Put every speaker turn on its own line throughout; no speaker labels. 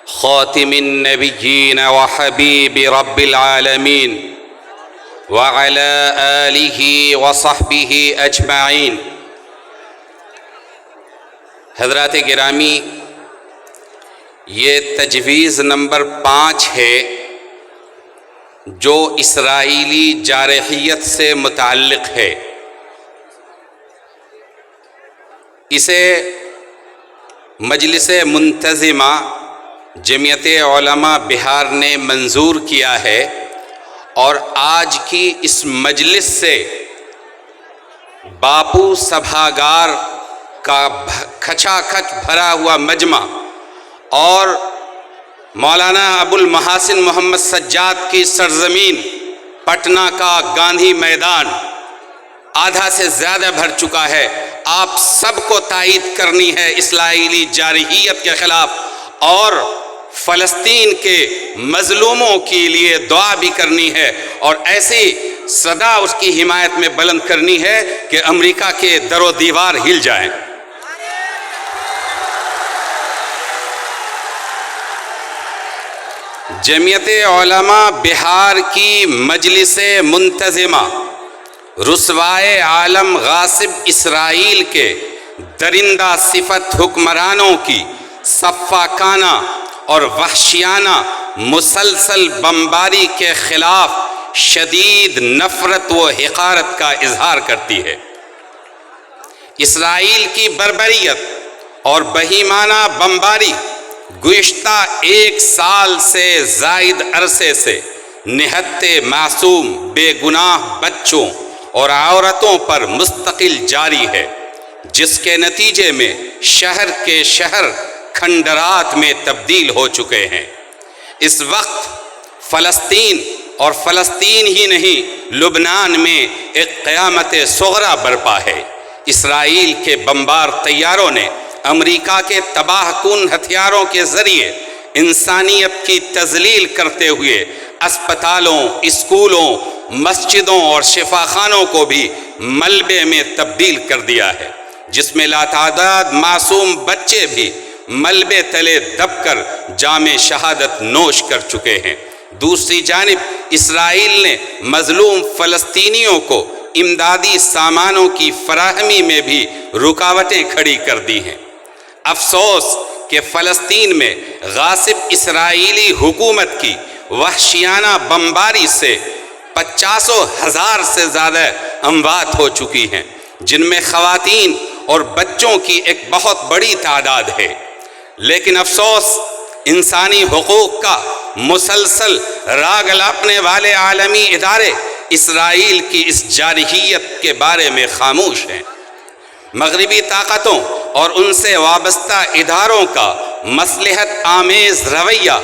خاتم النبيين وحبيب رب العالمين وعلى آله وصحبه أجمعين۔ حضرات گرامی، یہ تجویز نمبر 5 ہے جو اسرائیلی جارحیت سے متعلق ہے۔ اسے مجلس منتظمہ جمعیت علماء بہار نے منظور کیا ہے، اور آج کی اس مجلس سے باپو سبھاگار کا کھچا کھچ بھرا ہوا مجمع اور مولانا ابو المحاسن محمد سجاد کی سرزمین پٹنہ کا گاندھی میدان آدھا سے زیادہ بھر چکا ہے۔ آپ سب کو تائید کرنی ہے اسرائیلی جارحیت کے خلاف، اور فلسطین کے مظلوموں کے لیے دعا بھی کرنی ہے، اور ایسی صدا اس کی حمایت میں بلند کرنی ہے کہ امریکہ کے در و دیوار ہل جائیں۔ جمعیت علماء بہار کی مجلس منتظمہ رسوائے عالم غاصب اسرائیل کے درندہ صفت حکمرانوں کی سفاکانہ اور وحشیانہ مسلسل بمباری کے خلاف شدید نفرت و حقارت کا اظہار کرتی ہے۔ اسرائیل کی بربریت اور بہیمانہ بمباری گزشتہ 1 سال سے زائد عرصے سے نہتے معصوم بے گناہ بچوں اور عورتوں پر مستقل جاری ہے، جس کے نتیجے میں شہر کے شہر کھنڈرات میں تبدیل ہو چکے ہیں۔ اس وقت فلسطین اور فلسطین ہی نہیں، لبنان میں ایک قیامت صغریٰ برپا ہے۔ اسرائیل کے بمبار طیاروں نے امریکہ کے تباہ کن ہتھیاروں کے ذریعے انسانیت کی تذلیل کرتے ہوئے اسپتالوں، اسکولوں، مسجدوں اور شفاخانوں کو بھی ملبے میں تبدیل کر دیا ہے، جس میں لاتعداد معصوم بچے بھی ملبے تلے دب کر جام شہادت نوش کر چکے ہیں۔ دوسری جانب اسرائیل نے مظلوم فلسطینیوں کو امدادی سامانوں کی فراہمی میں بھی رکاوٹیں کھڑی کر دی ہیں۔ افسوس کہ فلسطین میں غاصب اسرائیلی حکومت کی وحشیانہ بمباری سے 50,000 سے زیادہ اموات ہو چکی ہیں، جن میں خواتین اور بچوں کی ایک بہت بڑی تعداد ہے۔ لیکن افسوس، انسانی حقوق کا مسلسل راگ الاپنے والے عالمی ادارے اسرائیل کی اس جارحیت کے بارے میں خاموش ہیں۔ مغربی طاقتوں اور ان سے وابستہ اداروں کا مصلحت آمیز رویہ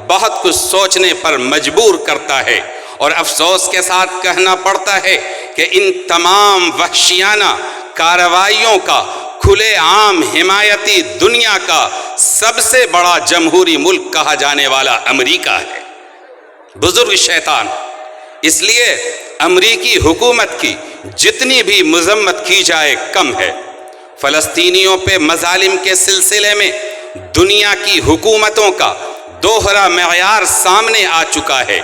بہت کچھ سوچنے پر مجبور کرتا ہے، اور افسوس کے ساتھ کہنا پڑتا ہے کہ ان تمام وحشیانہ کارروائیوں کا کھلے عام حمایتی دنیا کا سب سے بڑا جمہوری ملک کہا جانے والا امریکہ ہے، بزرگ شیطان۔ اس لیے امریکی حکومت کی جتنی بھی مذمت کی جائے کم ہے۔ فلسطینیوں پہ مظالم کے سلسلے میں دنیا کی حکومتوں کا دوہرا معیار سامنے آ چکا ہے،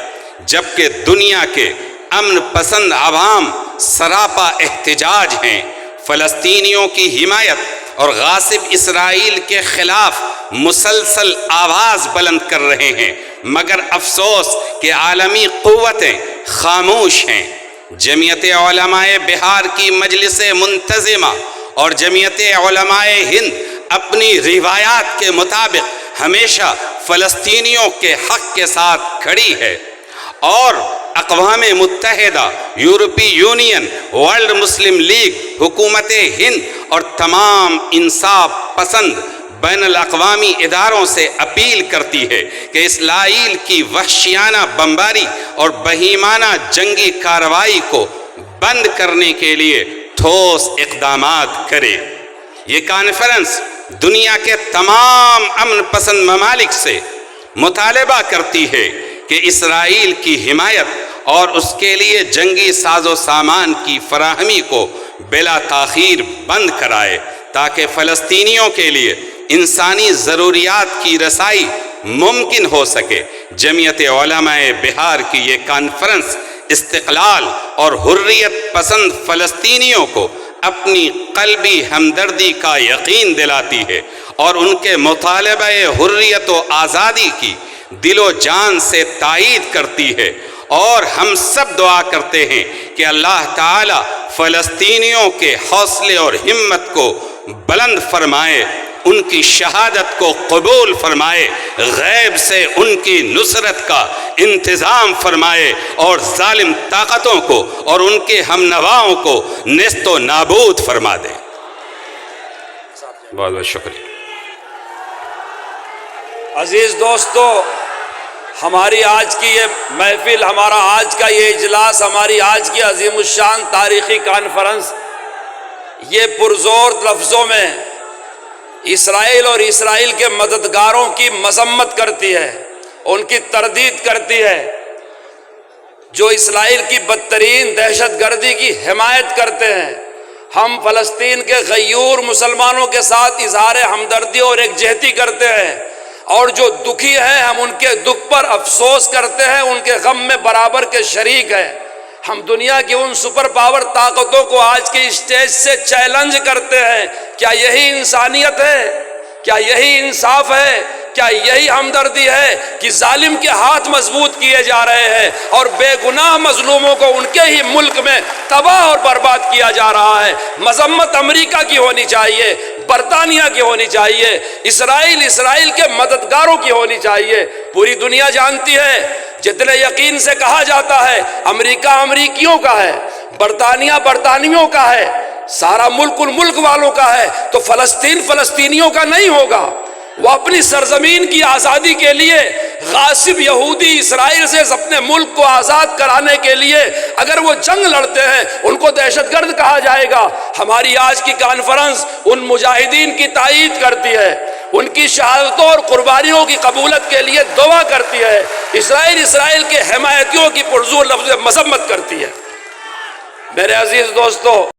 جبکہ دنیا کے امن پسند عوام سراپا احتجاج ہیں، فلسطینیوں کی حمایت اور غاصب اسرائیل کے خلاف مسلسل آواز بلند کر رہے ہیں، مگر افسوس کہ عالمی قوتیں خاموش ہیں۔ جمعیت علماء بہار کی مجلس منتظمہ اور جمعیت علماء ہند اپنی روایات کے مطابق ہمیشہ فلسطینیوں کے حق کے ساتھ کھڑی ہے، اور اقوام متحدہ، یورپی یونین، ورلڈ مسلم لیگ، حکومت ہند اور تمام انصاف پسند بین الاقوامی اداروں سے اپیل کرتی ہے کہ اسرائیل کی وحشیانہ بمباری اور بہیمانہ جنگی کارروائی کو بند کرنے کے لیے ٹھوس اقدامات کرے۔ یہ کانفرنس دنیا کے تمام امن پسند ممالک سے مطالبہ کرتی ہے کہ اسرائیل کی حمایت اور اس کے لیے جنگی ساز و سامان کی فراہمی کو بلا تاخیر بند کرائے، تاکہ فلسطینیوں کے لیے انسانی ضروریات کی رسائی ممکن ہو سکے۔ جمعیت علماء بہار کی یہ کانفرنس استقلال اور حریت پسند فلسطینیوں کو اپنی قلبی ہمدردی کا یقین دلاتی ہے اور ان کے مطالبہ حریت و آزادی کی دل و جان سے تائید کرتی ہے، اور ہم سب دعا کرتے ہیں کہ اللہ تعالی فلسطینیوں کے حوصلے اور ہمت کو بلند فرمائے، ان کی شہادت کو قبول فرمائے، غیب سے ان کی نصرت کا انتظام فرمائے، اور ظالم طاقتوں کو اور ان کے ہم نواؤں کو نیست و نابود فرما دے۔ بہت بہت شکریہ۔
عزیز دوستو، ہماری آج کی یہ محفل، ہمارا آج کا یہ اجلاس، ہماری آج کی عظیم الشان تاریخی کانفرنس، یہ پرزور لفظوں میں اسرائیل اور اسرائیل کے مددگاروں کی مذمت کرتی ہے، ان کی تردید کرتی ہے، جو اسرائیل کی بدترین دہشت گردی کی حمایت کرتے ہیں۔ ہم فلسطین کے غیور مسلمانوں کے ساتھ اظہار ہمدردی اور یکجہتی کرتے ہیں، اور جو دکھی ہیں ہم ان کے دکھ پر افسوس کرتے ہیں، ان کے غم میں برابر کے شریک ہیں۔ ہم دنیا کی ان سپر پاور طاقتوں کو آج کے اسٹیج سے چیلنج کرتے ہیں، کیا یہی انسانیت ہے؟ کیا یہی انصاف ہے؟ کیا یہی ہمدردی ہے کہ ظالم کے ہاتھ مضبوط کیے جا رہے ہیں اور بے گناہ مظلوموں کو ان کے ہی ملک میں تباہ اور برباد کیا جا رہا ہے؟ مذمت امریکہ کی ہونی چاہیے، برطانیہ کی ہونی چاہیے، اسرائیل کے مددگاروں کی ہونی چاہیے۔ پوری دنیا جانتی ہے، جتنے یقین سے کہا جاتا ہے امریکہ امریکیوں کا ہے، برطانیہ برطانیوں کا ہے، سارا ملک ان ملک والوں کا ہے، تو فلسطین فلسطینیوں کا نہیں ہوگا۔ وہ اپنی سرزمین کی آزادی کے لیے غاصب یہودی اسرائیل سے اپنے ملک کو آزاد کرانے کے لیے اگر وہ جنگ لڑتے ہیں، ان کو دہشت گرد کہا جائے گا۔ ہماری آج کی کانفرنس ان مجاہدین کی تائید کرتی ہے، ان کی شہادتوں اور قربانیوں کی قبولت کے لیے دعا کرتی ہے، اسرائیل کے حمایتیوں کی پرزور لفظ مذمت کرتی ہے۔ میرے عزیز دوستو،